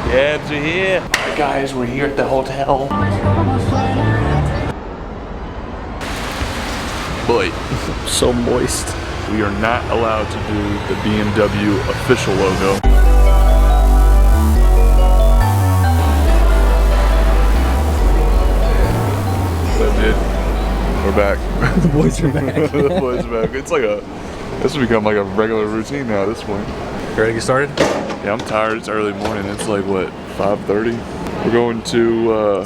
Cabs are here. Alright guys, we're here at the hotel. Boy, So moist. we are not allowed to do the BMW official logo. So dude, we're back. The boys are back. The boys are back. It's like this has become like a regular routine now at this point. You ready to get started? Yeah, I'm tired. It's early morning. It's like what, 5:30? We're going to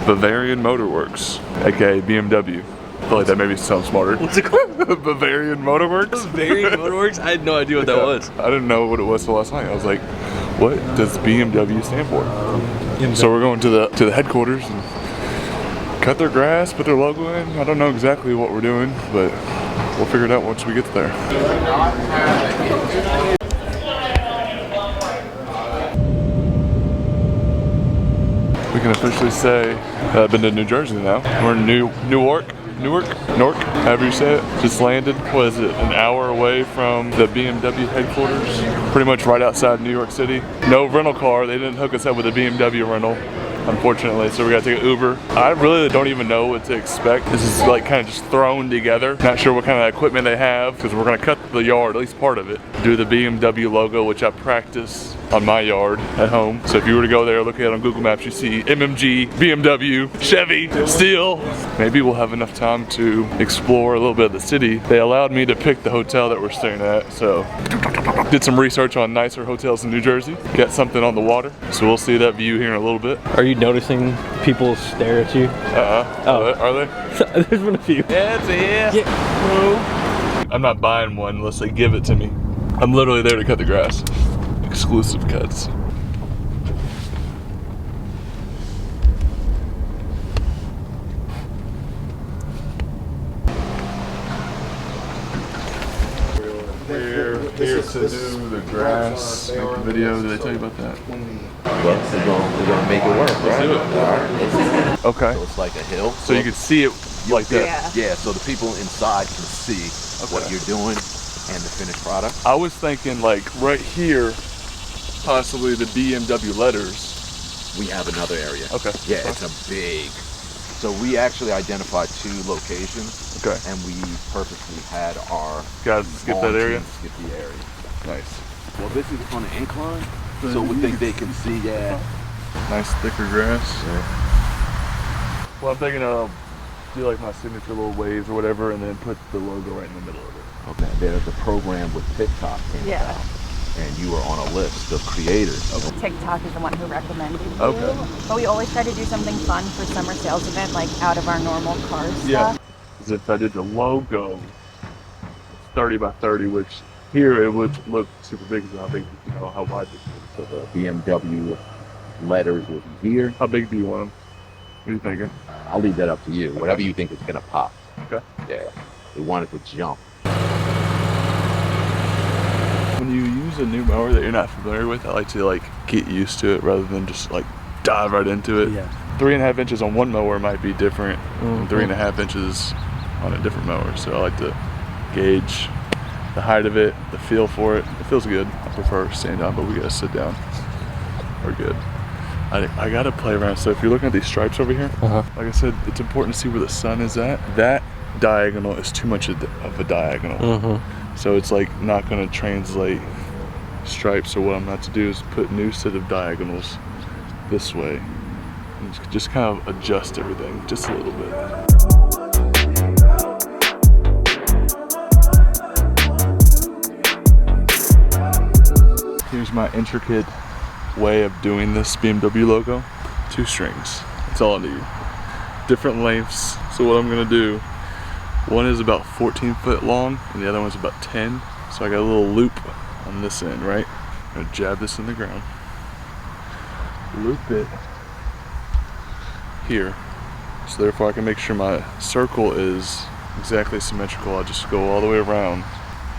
Bavarian Motorworks, aka BMW. I feel like that maybe sounds smarter. What's it called? Bavarian Motorworks? Bavarian Motorworks? I had no idea what that was. I didn't know what it was till last night. I was like, what does BMW stand for? So we're going to the headquarters and cut their grass, put their logo in. I don't know exactly what we're doing, but we'll figure it out once we get there. We can officially say that I've been to New Jersey now. We're in Newark, however you say it. Just landed, what is it, an hour away from the BMW headquarters. Pretty much right outside New York City. No rental car, they didn't hook us up with a BMW rental, unfortunately, so we gotta take an Uber. I really don't even know what to expect. This is like kind of just thrown together. Not sure what kind of equipment they have, because we're gonna cut the yard, at least part of it. Do the BMW logo, which I practice on my yard at home. So if you were to go there, look at it on Google Maps, you see MMG, BMW, Chevy, Steel. Maybe we'll have enough time to explore a little bit of the city. They allowed me to pick the hotel that we're staying at, so did some research on nicer hotels in New Jersey. Got something on the water, so we'll see that view here in a little bit. Are you noticing people stare at you? Oh. Are they? There's been a few. Yeah, it's here. Yeah. I'm not buying one unless they give it to me. I'm literally there to cut the grass. Exclusive cuts. We're here to do the grass video. Did they tell you about that? Well, we're gonna make it work, right? do it. Alright. Okay. So it's like a hill. So you can see it like that. Yeah, so the people inside can see what you're doing and the finished product. I was thinking like right here, possibly the BMW letters. We have another area. Okay. Yeah, it's a big. So we actually identified 2 locations. Okay. And we purposely had our Guys, skip that area? Skip the area. Nice. Well, this is on an incline, so we think they can see, Nice thicker grass. Yeah. Well, I'm thinking I'll do like my signature little waves or whatever, and then put the logo right in the middle of it. Okay. There's a program with TikTok. Yeah. And you were on a list of creators. TikTok is the one who recommended you. Okay. But we always try to do something fun for summer sales event, like out of our normal car stuff. As if I did the logo, it's 30 by 30, which here it would look super big because how big, how wide this is. So the BMW letters will be here. How big do you want them? What are you thinking? I'll leave that up to you. Whatever you think is gonna pop. Okay. Yeah. We want it to jump. When you use a new mower that you're not familiar with, I like to get used to it rather than just dive right into it. Yeah. 3.5 inches on one mower might be different than 3.5 inches on a different mower. So I like to gauge the height of it, the feel for it. It feels good. I prefer stand down, but we gotta sit down. We're good. I gotta play around. So if you're looking at these stripes over here, like I said, it's important to see where the sun is at. That diagonal is too much of a diagonal. So it's not gonna translate stripes. So what I'm gonna have to do is put new set of diagonals this way and just kind of adjust everything just a little bit. Here's my intricate way of doing this BMW logo. 2 strings, that's all I need. Different lengths, so what I'm gonna do, one is about 14 foot long and the other one's about 10. So I got a little loop on this end, right? I'm gonna jab this in the ground. Loop it here. So therefore I can make sure my circle is exactly symmetrical. I'll just go all the way around.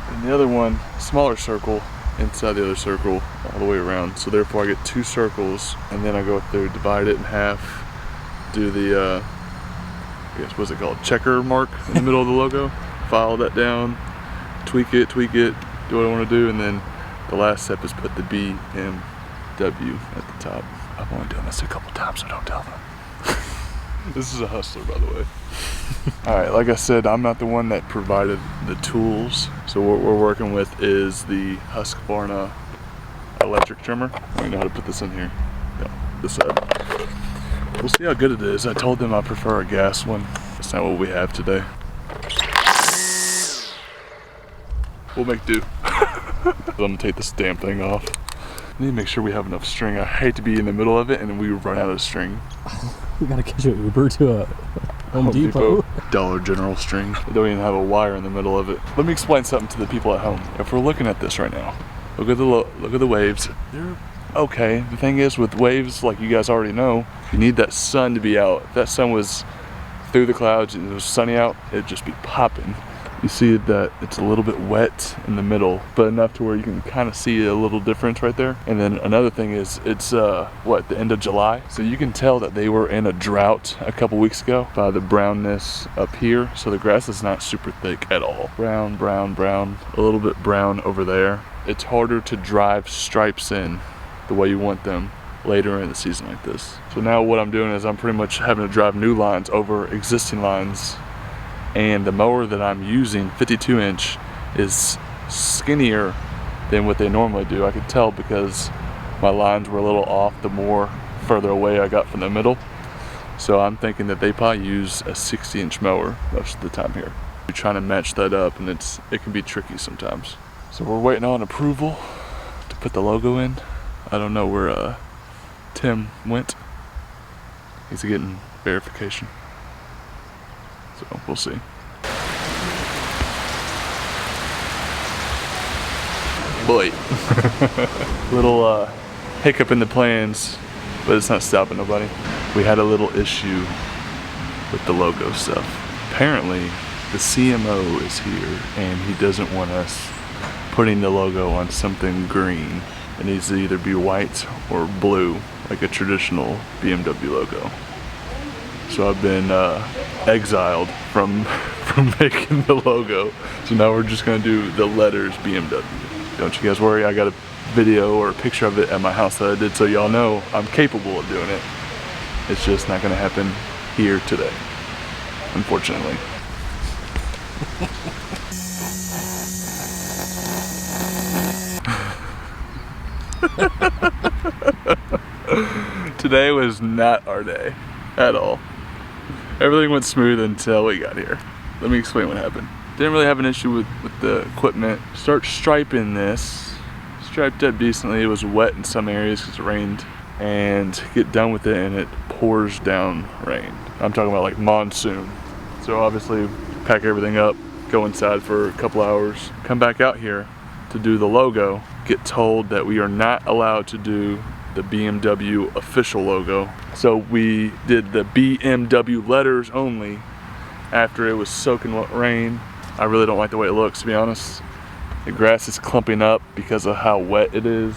And the other one, smaller circle, inside the other circle, all the way around. So therefore I get 2 circles, and then I go up there, divide it in half, do the, I guess, what's it called? Checker mark in the middle of the logo. File that down, tweak it, do what I want to do, and then the last step is put the BM BMW at the top. I've only done this a couple times, so don't tell them. This is a Hustler, by the way. Alright, like I said, I'm not the one that provided the tools. So what we're working with is the Husqvarna electric trimmer. I don't know how to put this in here. No, this side. We'll see how good it is. I told them I prefer a gas one. That's not what we have today. We'll make do. I'm gonna take this damn thing off. I need to make sure we have enough string. I hate to be in the middle of it and we run out of string. We gotta catch an Uber to a Home Depot. Dollar General string. They don't even have a wire in the middle of it. Let me explain something to the people at home. If we're looking at this right now, look at the waves. They're okay. The thing is, with waves, like you guys already know, you need that sun to be out. If that sun was through the clouds and it was sunny out, it'd just be popping. You see that it's a little bit wet in the middle, but enough to where you can kind of see a little difference right there. And then another thing is, it's the end of July, so you can tell that they were in a drought a couple weeks ago by the brownness up here. So the grass is not super thick at all. Brown, brown, brown, a little bit brown over there. It's harder to drive stripes in the way you want them later in the season like this. So now what I'm doing is I'm pretty much having to drive new lines over existing lines. And the mower that I'm using, 52 inch, is skinnier than what they normally do. I could tell because my lines were a little off the more further away I got from the middle. So I'm thinking that they probably use a 60 inch mower most of the time here. You're trying to match that up and it can be tricky sometimes. So we're waiting on approval to put the logo in. I don't know where Tim went. He's getting verification. So we'll see. Boy. Little hiccup in the plans, but it's not stopping nobody. We had a little issue with the logo stuff. Apparently, the CMO is here and he doesn't want us putting the logo on something green. It needs to either be white or blue, like a traditional BMW logo. So I've been exiled from making the logo. So now we're just gonna do the letters BMW. Don't you guys worry, I got a video or a picture of it at my house that I did, so y'all know I'm capable of doing it. It's just not gonna happen here today, unfortunately. Today was not our day at all. Everything went smooth until we got here. Let me explain what happened. Didn't really have an issue with the equipment. Start striping this. Striped up decently. It was wet in some areas because it rained. And get done with it and it pours down rain. I'm talking about like monsoon. So obviously pack everything up, go inside for a couple hours, come back out here to do the logo, get told that we are not allowed to do the BMW official logo. So we did the BMW letters only after it was soaking wet rain. I really don't like the way it looks, to be honest. The grass is clumping up because of how wet it is.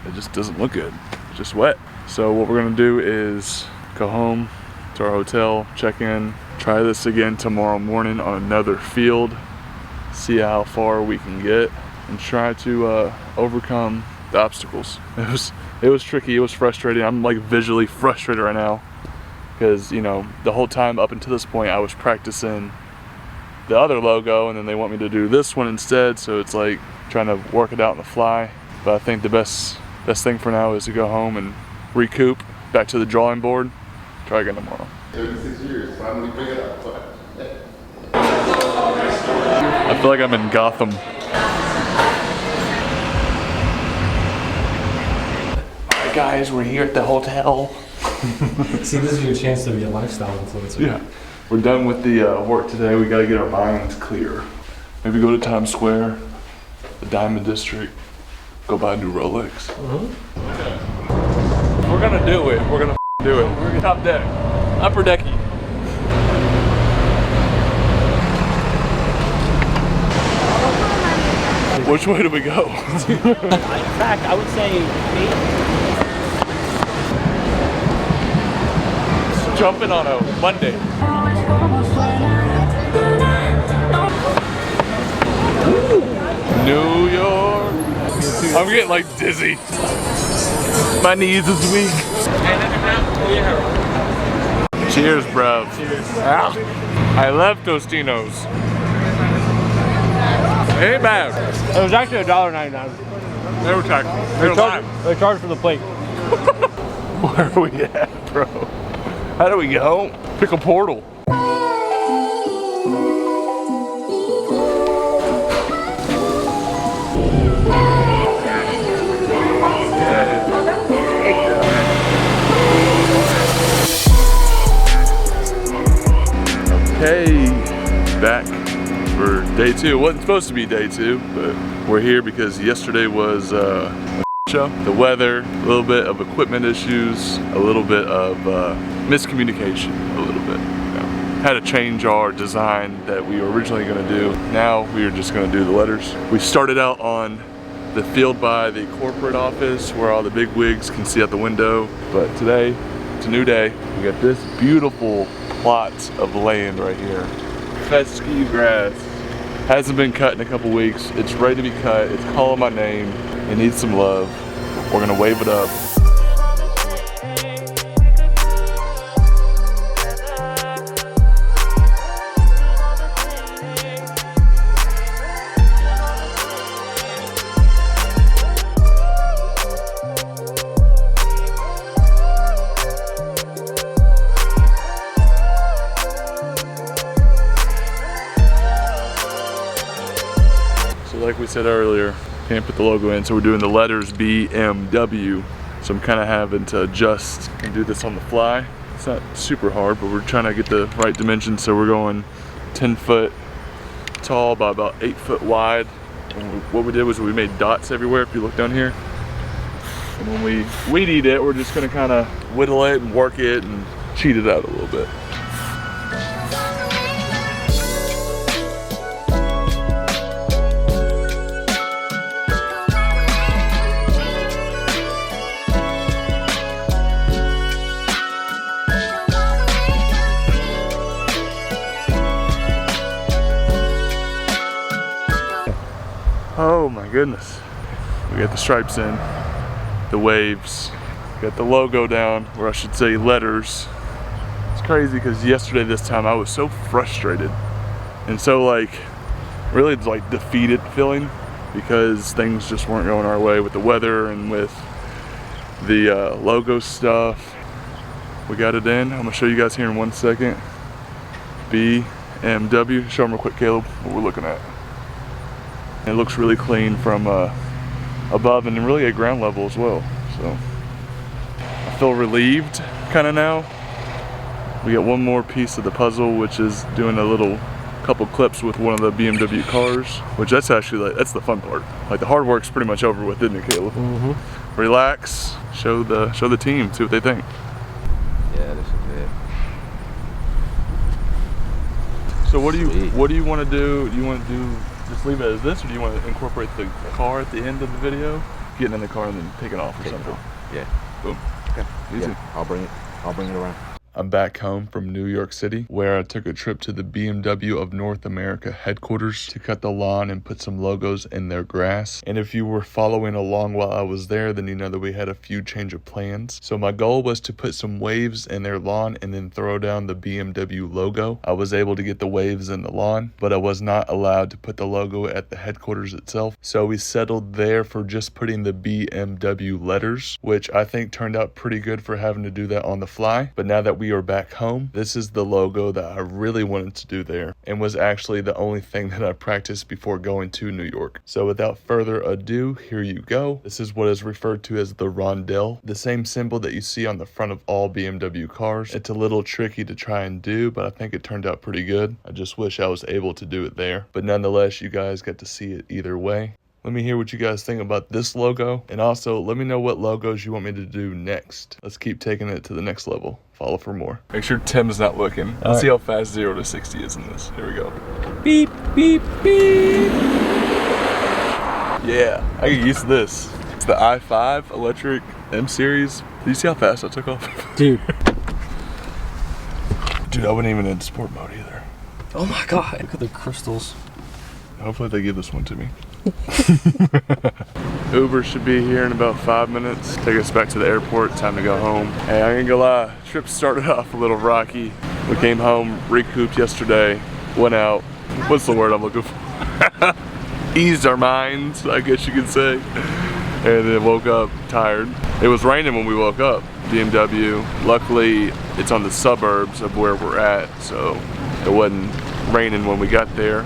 It just doesn't look good, it's just wet. So what we're gonna do is go home to our hotel, check in, try this again tomorrow morning on another field, see how far we can get, and try to overcome the obstacles. It was tricky, it was frustrating. I'm like visually frustrated right now because, you know, the whole time up until this point I was practicing the other logo and then they want me to do this one instead, so it's like trying to work it out on the fly. But I think the best thing for now is to go home and recoup, back to the drawing board, try again tomorrow. 36 years, finally figured out. I feel like I'm in Gotham. Alright guys, we're here at the hotel. See, this is your chance to be a lifestyle influencer. Yeah, we're done with the work today. We gotta get our minds clear. Maybe go to Times Square, the Diamond District, go buy a new Rolex. We're gonna do it. We're gonna do it. We're gonna top deck, upper decky. Which way do we go? In fact, I would say Jumping on a Monday. New York. I'm getting like dizzy. My knees is weak. Cheers, bro. Cheers. I love Tostinos. Ain't bad. It was actually $1.99. They were taxing. They charged for the plate. Where are we at, bro? How do we get home? Pick a portal. Okay, back for day 2. It wasn't supposed to be day 2, but we're here because yesterday was a show. The weather, a little bit of equipment issues, a little bit of miscommunication, a little bit. Had to change our design that we were originally going to do. Now we are just going to do the letters. We started out on the field by the corporate office where all the big wigs can see out the window, but today it's a new day. We got this beautiful plot of land right here. Fescue grass. Hasn't been cut in a couple weeks. It's ready to be cut. It's calling my name. It needs some love. We're gonna wave it up. Like we said earlier, can't put the logo in, so we're doing the letters BMW. So I'm kind of having to adjust and do this on the fly. It's not super hard, but we're trying to get the right dimensions. So we're going 10 foot tall by about 8 foot wide. And what we did was we made dots everywhere, if you look down here. And when we weed eat it, we're just gonna kind of whittle it and work it and cheat it out a little bit. Oh my goodness. We got the stripes in, the waves, got the logo down, or I should say letters. It's crazy because yesterday this time I was so frustrated and so like really like defeated feeling because things just weren't going our way with the weather and with the logo stuff. We got it in. I'm gonna show you guys here in 1 second. BMW, show them real quick, Caleb, what we're looking at. It looks really clean from above and really at ground level as well. So I feel relieved kind of now. We got one more piece of the puzzle, which is doing a little couple clips with one of the BMW cars, which that's actually that's the fun part. Like the hard work's pretty much over with, isn't it, Caleb? Mm-hmm. Relax, show the team, see what they think. Yeah, this is it. So what do you want to do? Do you want to do just leave it as this, or do you want to incorporate the car at the end of the video? Getting in the car and then taking off or something? Yeah. Boom. Okay. Easy. Yeah, I'll bring it around. I'm back home from New York City, where I took a trip to the BMW of North America headquarters to cut the lawn and put some logos in their grass. And if you were following along while I was there, then you know that we had a few change of plans. So my goal was to put some waves in their lawn and then throw down the BMW logo. I was able to get the waves in the lawn, but I was not allowed to put the logo at the headquarters itself. So we settled there for just putting the BMW letters, which I think turned out pretty good for having to do that on the fly. But now that we are back home, this is the logo that I really wanted to do there and was actually the only thing that I practiced before going to New York. So without further ado, here you go. This is what is referred to as the rondelle, the same symbol that you see on the front of all BMW cars. It's a little tricky to try and do, but I think it turned out pretty good. I just wish I was able to do it there, but nonetheless, you guys get to see it either way. Let me hear what you guys think about this logo, and also let me know what logos you want me to do next. Let's keep taking it to the next level. Follow for more. Make sure Tim's not looking. Let's see how fast 0 to 60 is in this. Here we go. Beep, beep, beep. Yeah, I get used to this. It's the i5 electric M series. Did you see how fast I took off? Dude. Dude, I wasn't even in sport mode either. Oh my god. Look at the crystals. Hopefully they give this one to me. Uber should be here in about 5 minutes. Take us back to the airport. Time to go home. Hey, I ain't gonna lie. Trip started off a little rocky. We came home, recouped yesterday, went out. What's the word I'm looking for? Eased our minds, I guess you could say. And then woke up tired. It was raining when we woke up. BMW. Luckily, it's on the suburbs of where we're at, so it wasn't raining when we got there.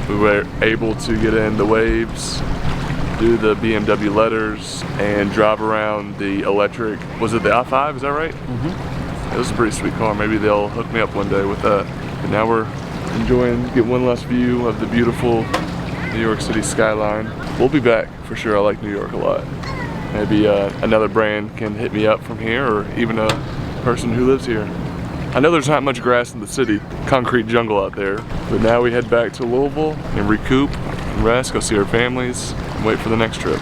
We were able to get in the waves, do the BMW letters, and drive around the electric. Was it the i5? Is that right? Mm-hmm. It was a pretty sweet car. Maybe they'll hook me up one day with that. And now we're enjoying, get one last view of the beautiful New York City skyline. We'll be back for sure. I like New York a lot. Maybe another brand can hit me up from here, or even a person who lives here. I know there's not much grass in the city, concrete jungle out there, but now we head back to Louisville and recoup and rest, go see our families, and wait for the next trip.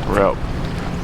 We're out.